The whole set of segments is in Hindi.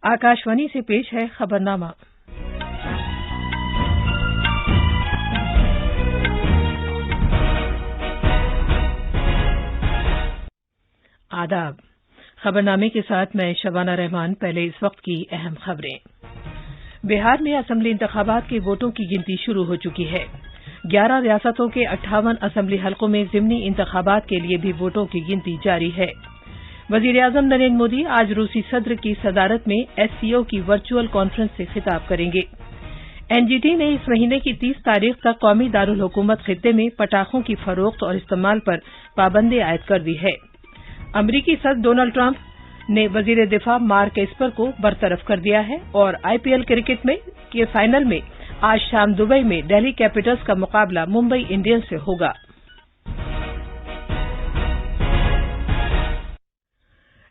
आकाशवाणी से पेश है खबरनामा। आदाब। खबरनामे के साथ मैं शबाना रहमान। पहले इस वक्त की अहम खबरें। बिहार में असेंबली इंतखाबात के वोटों की गिनती शुरू हो चुकी है। 11 रियासतों के 58 असेंबली हलकों में ज़िमनी इंतखाबात के लिए भी वोटों की गिनती जारी है। वज़ीर-ए-आज़म नरेंद्र मोदी आज रूसी सदर की सदारत में एससीओ की वर्चुअल कॉन्फ्रेंस से खिताब करेंगे। एनजीटी ने इस महीने की 30 तारीख तक कौमी दारुल हुकूमत खित्ते में पटाखों की फरोख्त और इस्तेमाल पर पाबंदी आयद कर दी है। अमरीकी सदर डोनाल्ड ट्रंप ने वज़ीर दिफा मार्क एस्पर को बरतरफ कर दिया है और आईपीएल क्रिकेट के फाइनल में आज शाम दुबई में दिल्ली कैपिटल्स का मुकाबला मुंबई इंडियंस से होगा।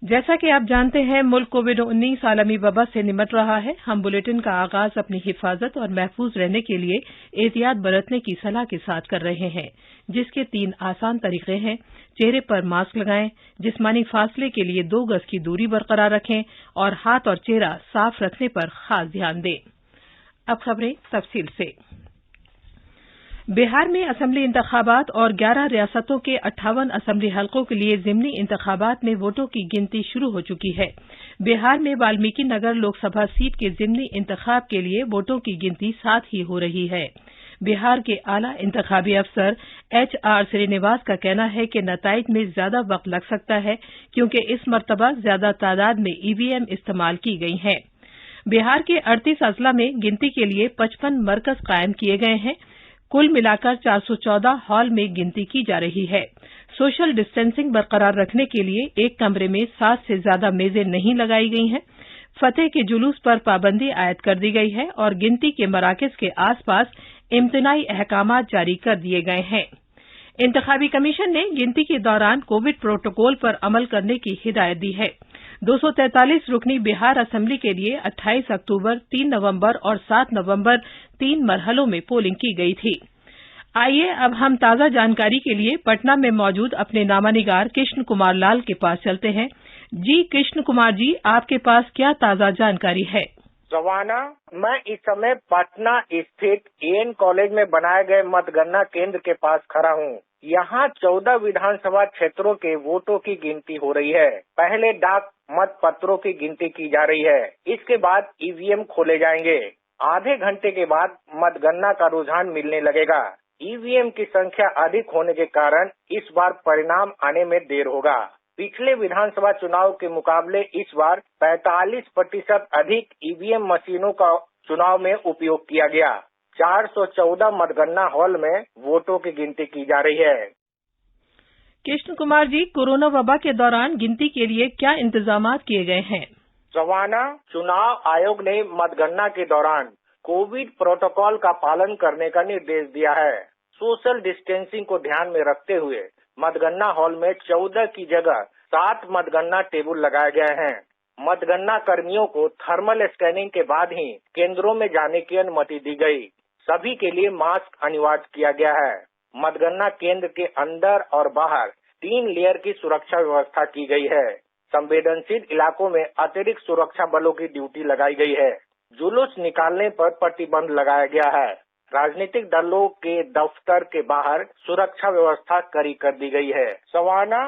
जैसा कि आप जानते हैं, मुल्क कोविड-19 आलमी वबा से निमट रहा है। हम बुलेटिन का आगाज अपनी हिफाजत और महफूज रहने के लिए एहतियात बरतने की सलाह के साथ कर रहे हैं, जिसके 3 आसान तरीके हैं। चेहरे पर मास्क लगाएं, जिस्मानी फासले के लिए 2 गज की दूरी बरकरार रखें और हाथ और चेहरा साफ रखने पर खास ध्यान दें। अब खबरें तफसील से। बिहार में असेंबली इंतखाबात और 11 रियासतों के 58 असेंबली हलकों के लिए ज़िमनी इंतखाबात में वोटों की गिनती शुरू हो चुकी है। बिहार में वाल्मीकि नगर लोकसभा सीट के ज़िमनी इंतखाब के लिए वोटों की गिनती साथ ही हो रही है। बिहार के आला इंतखाबी अफसर एचआर श्रीनिवास का कहना है कि नताइज में ज्यादा वक्त लग सकता है, क्योंकि इस मर्तबा ज्यादा तादाद में ईवीएम इस्तेमाल की गई हैं। बिहार के 38 अजला में गिनती के लिए 55 मरकज कायम किए गए हैं। कुल मिलाकर 414 हॉल में गिनती की जा रही है। सोशल डिस्टेंसिंग बरकरार रखने के लिए एक कमरे में 7 से ज्यादा मेजें नहीं लगाई गई हैं। फतेह के जुलूस पर पाबंदी आयद कर दी गई है और गिनती के मराकज के आसपास इम्तनाई अहकामात जारी कर दिए गए हैं। इंतखाबी कमीशन ने गिनती के दौरान कोविड प्रोटोकॉल पर अमल करने की हिदायत दी है। 243 रुकनी बिहार असेंबली के लिए 28 अक्टूबर, 3 नवंबर और 7 नवंबर 3 मरहलों में पोलिंग की गई थी। आइए अब हम ताजा जानकारी के लिए पटना में मौजूद अपने नामानिगार कृष्ण कुमार लाल के पास चलते हैं। जी कृष्ण कुमार जी, आपके पास क्या ताजा जानकारी है? रवाना, मैं इस समय पटना स्थित एएन कॉलेज में बनाए गए मतगणना केंद्र के पास खड़ा हूँ। यहाँ 14 विधानसभा क्षेत्रों के वोटों की गिनती हो रही है। पहले डाक मत पत्रों की गिनती की जा रही है। इसके बाद ईवीएम खोले जाएंगे। आधे घंटे के बाद मतगणना का रुझान मिलने लगेगा। ईवीएम की संख्या अधिक होने के कारण इस बार परिणाम आने में देर होगा। पिछले विधानसभा चुनाव के मुकाबले इस बार 45% अधिक ईवीएम मशीनों का चुनाव में उपयोग किया गया। 414 मतगणना हॉल में वोटों की गिनती की जा रही है। कृष्ण कुमार जी, कोरोना वबा के दौरान गिनती के लिए क्या इंतजाम किए गए हैं? रवाना, चुनाव आयोग ने मतगणना के दौरान कोविड प्रोटोकॉल का पालन करने का निर्देश दिया है। सोशल डिस्टेंसिंग को ध्यान में रखते हुए मतगणना हॉल में 14 की जगह 7 मतगणना टेबल लगाए गए हैं। मतगणना कर्मियों को थर्मल स्कैनिंग के बाद ही केंद्रों में जाने की अनुमति दी गई। सभी के लिए मास्क अनिवार्य किया गया है। मतगणना केंद्र के अंदर और बाहर 3 लेयर की सुरक्षा व्यवस्था की गई है। संवेदनशील इलाकों में अतिरिक्त सुरक्षा बलों की ड्यूटी लगाई गई है। जुलूस निकालने पर प्रतिबंध लगाया गया है। राजनीतिक दलों के दफ्तर के बाहर सुरक्षा व्यवस्था कड़ी कर दी गई है। सवाना,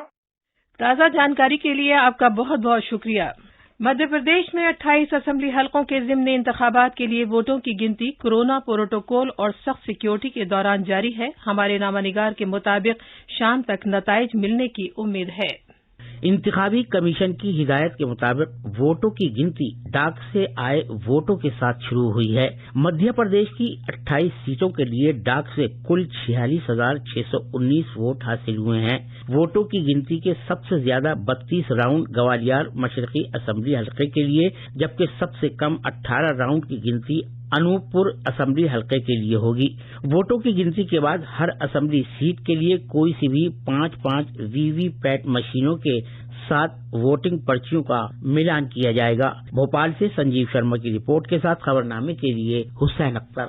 ताजा जानकारी के लिए आपका बहुत बहुत शुक्रिया। मध्य प्रदेश में 28 असेंबली हलकों के ज़िमनी इंतखाबात के लिए वोटों की गिनती कोरोना प्रोटोकॉल और सख्त सिक्योरिटी के दौरान जारी है। हमारे नामानिगार के मुताबिक शाम तक नताइज मिलने की उम्मीद है। इंतखाबी कमीशन की हिदायत के मुताबिक वोटों की गिनती डाक से आए वोटों के साथ शुरू हुई है। मध्य प्रदेश की 28 सीटों के लिए डाक से कुल 46,619 वोट हासिल हुए हैं। वोटों की गिनती के सबसे ज्यादा 32 राउंड ग्वालियर मशरकी असेंबली हल्के के लिए, जबकि सबसे कम 18 राउंड की गिनती अनूपपुर असेंबली हल्के के लिए होगी। वोटों की गिनती के बाद हर असेंबली सीट के लिए कोई सी भी 5-5 वीवीपैट मशीनों के साथ वोटिंग पर्चियों का मिलान किया जाएगा। भोपाल से संजीव शर्मा की रिपोर्ट के साथ खबरनामे के लिए हुसैन अख्तर।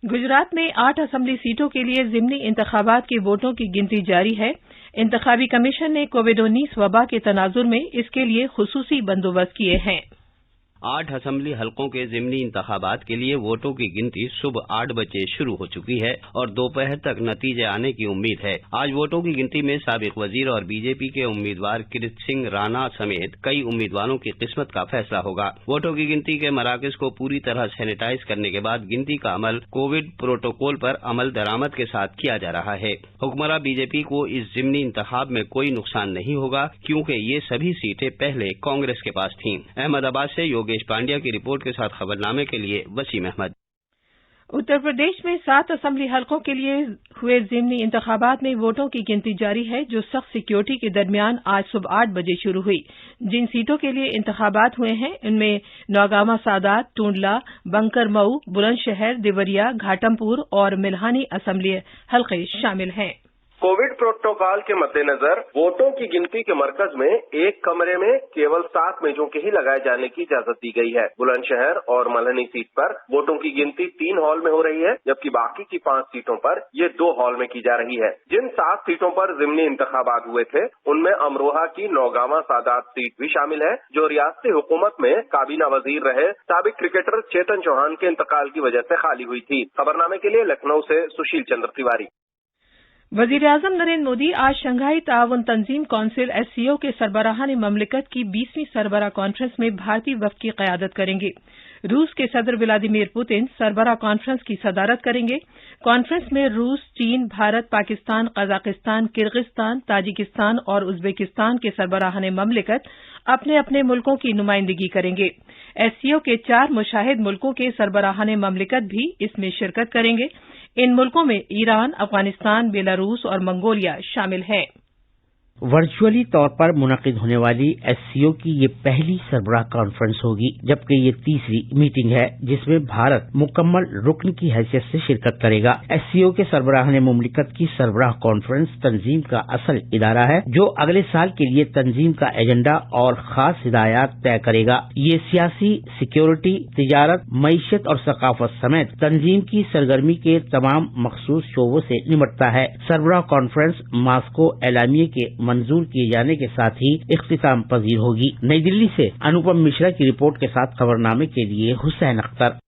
गुजरात में 8 असेंबली सीटों के लिए ज़िमनी इंतखाबात के वोटों की गिनती जारी है। इंतखाबी कमीशन ने कोविड-19 वबा के तनाजुर में इसके लिए खुसूसी बंदोबस्त किए हैं। 8 असेंबली हलकों के ज़िमनी इंतखाबात के लिए वोटों की गिनती सुबह 8 बजे शुरू हो चुकी है और दोपहर तक नतीजे आने की उम्मीद है। आज वोटों की गिनती में साबिक वजीर और बीजेपी के उम्मीदवार किरित सिंह राणा समेत कई उम्मीदवारों की किस्मत का फैसला होगा। वोटों की गिनती के मराकज को पूरी तरह सैनिटाइज करने के बाद गिनती का अमल कोविड प्रोटोकॉल पर अमल दरामद के साथ किया जा रहा है। हुक्मरान बीजेपी को इस ज़िमनी इंतखाब में कोई नुकसान नहीं होगा क्योंकि ये सभी सीटें पहले कांग्रेस के पास थीं। अहमदाबाद से योगेश पांड्या की रिपोर्ट के साथ खबरनामे के लिए वसीम अहमद। उत्तर प्रदेश में 7 असेंबली हलकों के लिए हुए ज़िमनी इंतखाबात में वोटों की गिनती जारी है, जो सख्त सिक्योरिटी के दरमियान आज सुबह 8 बजे शुरू हुई। जिन सीटों के लिए इंतखाबात हुए हैं उनमें नौगामा सादात, टूंडला, बंकर मऊ, बुलंदशहर, देवरिया, घाटमपुर और मिल्हानी असेंबली हलके शामिल हैं। कोविड प्रोटोकॉल के मद्देनजर वोटों की गिनती के मरकज में एक कमरे में केवल 7 मेजों के ही लगाए जाने की इजाजत दी गई है। बुलंदशहर और मल्हनी सीट पर वोटों की गिनती 3 हॉल में हो रही है, जबकि बाकी की 5 सीटों पर ये 2 हॉल में की जा रही है। जिन 7 सीटों पर ज़िमनी इंतखाबात हुए थे उनमें अमरोहा की नौगामा सादात सीट भी शामिल है, जो रियासती हुकूमत में काबीना वजीर रहे साबिक क्रिकेटर चेतन चौहान के इंतकाल की वजह से खाली हुई थी। खबरनामे के लिए लखनऊ से सुशील चंद्र तिवारी। वजीर-ए-आज़म नरेंद्र मोदी आज शंघाई ताउन तंजीम काउंसिल SCO के सरबराहान ममलिकत की 20वीं सरबराह कॉन्फ्रेंस में भारतीय वफ्द की क़यादत करेंगे। रूस के सदर व्लादिमीर पुतिन सरबराह कॉन्फ्रेंस की सदारत करेंगे। कॉन्फ्रेंस में रूस, चीन, Bharat, Pakistan, Kazakhstan, Kyrgyzstan, Tajikistan और उज्बेकिस्तान के सरबराहान ममलिकत अपने अपने मुल्कों की नुमाइंदगी करेंगे। SCO के 4 मुशाहिद मुल्कों के सरबराहान ममलिकत भी इसमें शिरकत करेंगे। इन मुल्कों में ईरान, अफगानिस्तान, बेलारूस और मंगोलिया शामिल हैं। वर्चुअली तौर पर मुनक़िद होने वाली SCO की ये पहली सरबराह कॉन्फ्रेंस होगी, जबकि ये तीसरी मीटिंग है जिसमें भारत मुकम्मल रुकन की हैसियत से शिरकत करेगा। SCO के सरबराहान मुमलिकत की सरबराह कॉन्फ्रेंस तंजीम का असल इदारा है, जो अगले साल के लिए तंजीम का एजेंडा और खास हिदायत तय करेगा। ये सियासी, सिक्योरिटी, तिजारत, मईशत और सकाफत समेत तंजीम की सरगर्मी के तमाम मखसूस शोबों से निमटता है। सरबराह कॉन्फ्रेंस मास्को एलामिये के मंजूर किए जाने के साथ ही इख्तिताम पजीर होगी। नई दिल्ली से अनुपम मिश्रा की रिपोर्ट के साथ खबरनामे के लिए हुसैन अख्तर।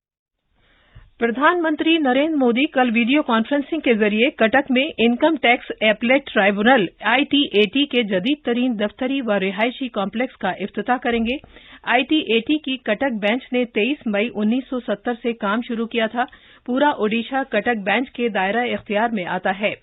प्रधानमंत्री नरेंद्र मोदी कल वीडियो कॉन्फ्रेंसिंग के जरिए कटक में income tax appellate tribunal ITAT के जदीद तरीन दफ्तरी व रिहायशी कॉम्प्लेक्स का इफ्तिताह करेंगे। ITAT की कटक बेंच ने 23 मई 1970 से काम शुरू किया था। पूरा ओडिशा कटक बेंच के दायरा इख्तियार में आता है।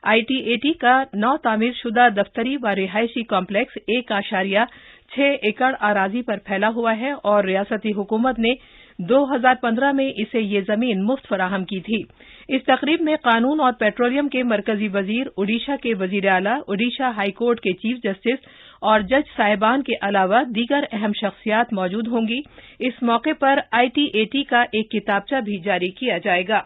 ITAT का नौ तामीर शुदा दफ्तरी व रिहायशी कॉम्प्लेक्स 1.6 एकड़ अराजी पर फैला हुआ है और रियासती हुकूमत ने 2015 में इसे ये जमीन मुफ्त फराहम की थी। इस तकरीब में कानून और पेट्रोलियम के मरकजी वजीर, ओडिशा के वजीर आला, ओडिशा हाई कोर्ट के चीफ जस्टिस और जज साहिबान के अलावा दीगर अहम शख्सियात मौजूद होंगी। इस मौके पर ITAT का एक किताबचा भी जारी किया जाएगा।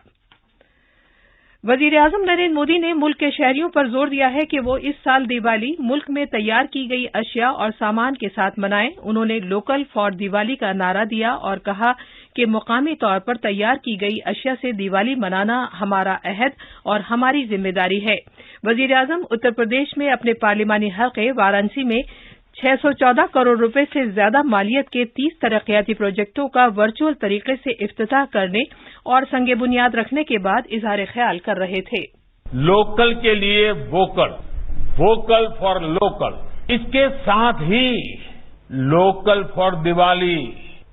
वजीर-ए-आज़म नरेंद्र मोदी ने मुल्क के शहरियों पर जोर दिया है कि वो इस साल दिवाली मुल्क में तैयार की गई अशिया और सामान के साथ मनाएं। उन्होंने लोकल फॉर दिवाली का नारा दिया और कहा कि मुकामी तौर पर तैयार की गई अशिया से दिवाली मनाना हमारा अहद और हमारी जिम्मेदारी है। वजीर-ए-आज़म उत्तर प्रदेश में अपने पार्लिमानी हल्के वाराणसी में 614 करोड़ रुपए से ज्यादा मालियत के 30 तरक्याती प्रोजेक्टों का वर्चुअल तरीके से इफ्तिताह करने और संगे बुनियाद रखने के बाद इजहार ख्याल कर रहे थे। लोकल के लिए वोकल, वोकल फॉर लोकल, इसके साथ ही लोकल फॉर दिवाली,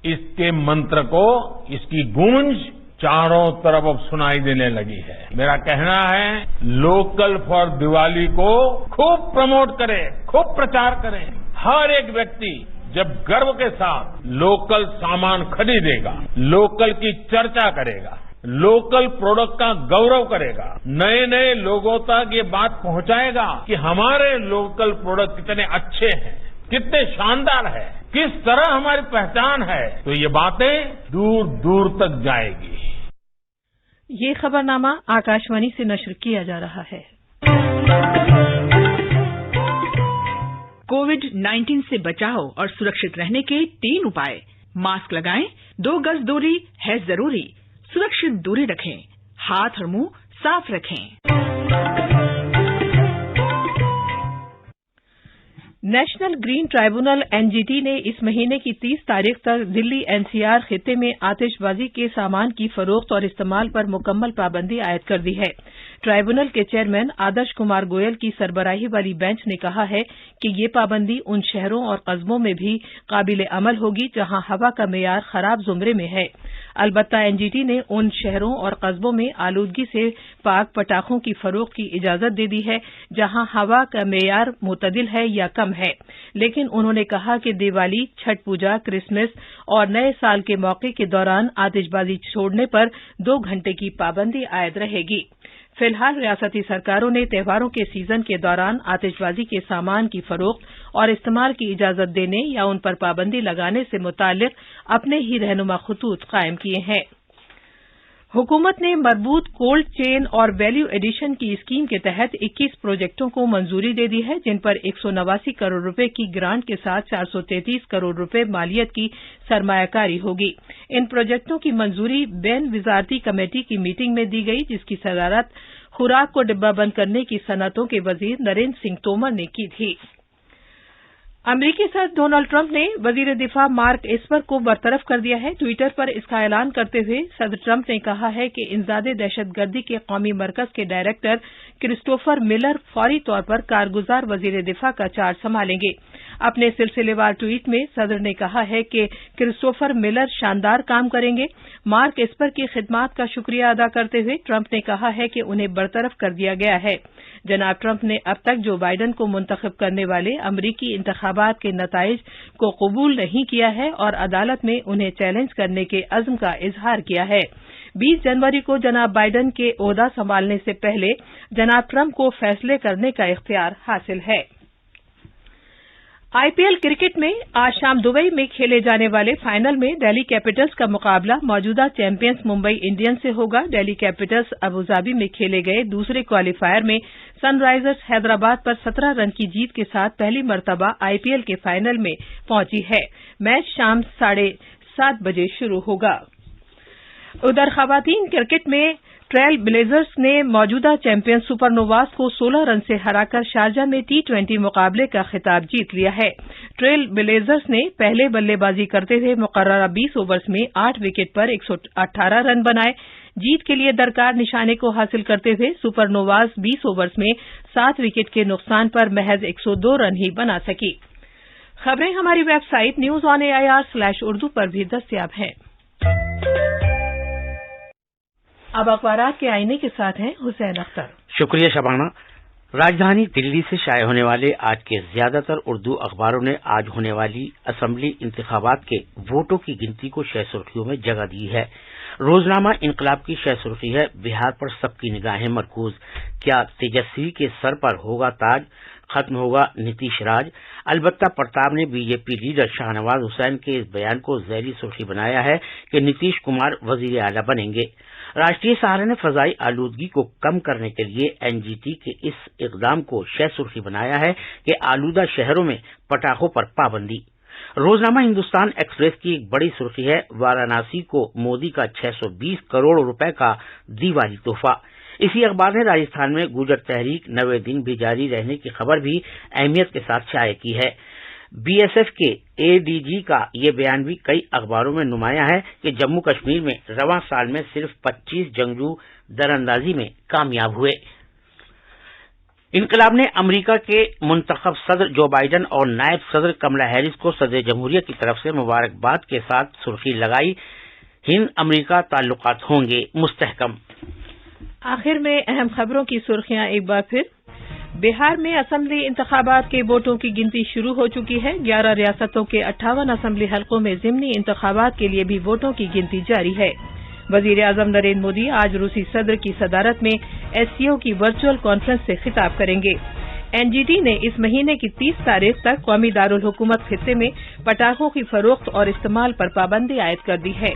इसके मंत्र को, इसकी गूंज चारों तरफ अब सुनाई देने लगी है। मेरा कहना है लोकल फॉर दिवाली को खूब प्रमोट करें, खूब प्रचार करें। हर एक व्यक्ति जब गर्व के साथ लोकल सामान खरीदेगा, लोकल की चर्चा करेगा, लोकल प्रोडक्ट का गौरव करेगा, नए नए लोगों तक ये बात पहुंचाएगा कि हमारे लोकल प्रोडक्ट कितने अच्छे हैं, कितने शानदार है, किस तरह हमारी पहचान है, तो ये बातें दूर दूर तक जाएगी। ये खबरनामा आकाशवाणी से नश्र किया जा रहा है। कोविड-19 से बचाव और सुरक्षित रहने के 3 उपाय। मास्क लगाएं, 2 गज दूरी है जरूरी, सुरक्षित दूरी रखें, हाथ और मुंह साफ रखें। नेशनल ग्रीन ट्राइब्यूनल एनजीटी ने इस महीने की 30 तारीख तक दिल्ली एनसीआर खित्ते में आतिशबाजी के सामान की फरोख्त और इस्तेमाल पर मुकम्मल पाबंदी आयद कर दी है। ट्राइब्यूनल के चेयरमैन आदर्श कुमार गोयल की सरबराही वाली बेंच ने कहा है कि ये पाबंदी उन शहरों और कस्बों में भी काबिल अमल होगी जहां हवा का मेयार खराब जुमरे में है। अलबत्ता एनजीटी ने उन शहरों और कस्बों में आलूदगी से पाक पटाखों की फरोख्त की इजाजत दे दी है जहां हवा का मेयार मुतदिल है या कम है, लेकिन उन्होंने कहा कि दिवाली, छठ पूजा, क्रिसमस और नए साल के मौके के दौरान आतिशबाजी छोड़ने पर 2 घंटे की पाबंदी आयद रहेगी। फिलहाल रियासती सरकारों ने त्योहारों के सीजन के दौरान आतिशबाजी के सामान की फरोख्त और इस्तेमाल की इजाजत देने या उन पर पाबंदी लगाने से मुताल्लिक अपने ही रहनुमा खतूत कायम किए हैं। हुकूमत ने मरबूत कोल्ड चेन और वैल्यू एडिशन की स्कीम के तहत 21 प्रोजेक्टों को मंजूरी दे दी है, जिन पर 189 करोड़ रुपए की ग्रांट के साथ 433 करोड़ रुपए मालियत की सरमायाकारी होगी। इन प्रोजेक्टों की मंजूरी बैन वजारती कमेटी की मीटिंग में दी गई, जिसकी सदारत खुराक को डिब्बाबंद करने की सनअतों के वजीर नरेंद्र सिंह तोमर ने की थी। अमरीकी सदर डोनाल्ड ट्रंप ने वजीर दिफा मार्क एस्पर को बरतरफ कर दिया है। ट्विटर पर इसका ऐलान करते हुए सदर ट्रंप ने कहा है कि इंसदादे दहशतगर्दी के कौमी मरकज के डायरेक्टर क्रिस्टोफर मिलर फौरी तौर पर कारगुजार वजीर दिफा का चार्ज संभालेंगे। अपने सिलसिलेवार ट्वीट में सदर ने कहा है कि क्रिस्टोफर मिलर शानदार काम करेंगे। मार्क एस्पर की खिदमात का शुक्रिया अदा करते हुए ट्रंप ने कहा है कि उन्हें बरतरफ कर दिया गया है। जनाब ट्रंप ने अब तक जो बाइडन को मुंतखब करने वाले अमरीकी इंतखाबात के नताइज को कबूल नहीं किया है और अदालत में उन्हें चैलेंज करने के अज़्म का इजहार किया है। 20 जनवरी को जनाब बाइडन के ओहदा संभालने से पहले जनाब ट्रंप को फैसले करने का इख्तियार हासिल है। आईपीएल क्रिकेट में आज शाम दुबई में खेले जाने वाले फाइनल में दिल्ली कैपिटल्स का मुकाबला मौजूदा चैंपियंस मुंबई इंडियंस से होगा। दिल्ली कैपिटल्स अबुधाबी में खेले गए दूसरे क्वालीफायर में सनराइजर्स हैदराबाद पर 17 रन की जीत के साथ पहली मर्तबा आईपीएल के फाइनल में पहुंची है। मैच शाम 7:30 बजे शुरू होगा। उधर खवातीन क्रिकेट में ट्रेल ब्लेजर्स ने मौजूदा चैंपियन सुपरनोवास को 16 रन से हराकर शारजा में T20 मुकाबले का खिताब जीत लिया है। ट्रेल ब्लेजर्स ने पहले बल्लेबाजी करते हुए मुकर्ररा 20 ओवर्स में 8 विकेट पर 118 रन बनाए। जीत के लिए दरकार निशाने को हासिल करते हुए सुपरनोवास 20 ओवर्स में 7 विकेट के नुकसान पर महज 102 रन ही बना सकी। खबरें हमारी वेबसाइट news.on.air/urdu पर भी दस्तयाब हैं। अब अखबारात के आईने के साथ हैं हुसैन अख्तर। शुक्रिया शबाना। राजधानी दिल्ली से शाये होने वाले आज के ज्यादातर उर्दू अखबारों ने आज होने वाली असेंबली इंतखाबात के वोटों की गिनती को शह सुर्खियों में जगह दी है। रोजनामा इनकलाब की शह सुर्खी है, बिहार पर सबकी निगाहें मरकूज, क्या तेजस्वी के सर पर होगा ताज, खत्म होगा नीतीश राज। अलबत्ता प्रताप ने बीजेपी लीडर शाहनवाज हुसैन के इस बयान को जैली सुर्खी बनाया है कि नीतीश कुमार वजीर आला बनेंगे। राष्ट्रीय सहारा ने फजाई आलूदगी को कम करने के लिए एनजीटी के इस इकदाम को शह सुर्खी बनाया है कि आलूदा शहरों में पटाखों पर पाबंदी। रोजनामा हिंदुस्तान एक्सप्रेस की एक बड़ी सुर्खी है, वाराणसी को मोदी का 620 करोड़ रुपए का दीवाली तोहफा। इसी अखबार ने राजस्थान में गुर्जर तहरीक 90 दिन भी जारी रहने की खबर भी अहमियत के साथ शाये की है। बीएसएफ के एडीजी का ये बयान भी कई अखबारों में नुमाया है कि जम्मू कश्मीर में रवां साल में सिर्फ 25 जंगजू दरअंदाजी में कामयाब हुए। इनकलाब ने अमेरिका के मुंतखब सदर जो बाइडन और नायब सदर कमला हैरिस को सदर जमहूरिया की तरफ से मुबारकबाद के साथ सुर्खी लगाई, हिंद अमेरिका ताल्लुकात होंगे मुस्तहकम। आखिर में अहम खबरों की सुर्खियां एक बार फिर। बिहार में असेंबली इंतखाबात के वोटों की गिनती शुरू हो चुकी है। 11 रियासतों के 58 असेंबली हलकों में ज़िमनी इंतखाबात के लिए भी वोटों की गिनती जारी है। वजीर आजम नरेंद्र मोदी आज रूसी सदर की सदारत में एससीओ की वर्चुअल कॉन्फ्रेंस से खिताब करेंगे। एनजीटी ने इस महीने की 30 तारीख तक कौमी दारुल हुकूमत खित्ते में पटाखों की फरोख्त और इस्तेमाल पर पाबंदी आयद कर दी है।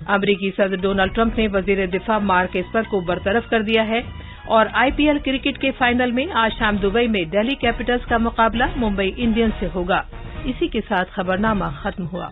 अमरीकी सदर डोनाल्ड ट्रंप ने वजीर दिफा मार्क एस्पर को बरतरफ कर दिया है और आईपीएल क्रिकेट के फाइनल में आज शाम दुबई में दिल्ली कैपिटल्स का मुकाबला मुंबई इंडियंस से होगा। इसी के साथ खबरनामा खत्म हुआ।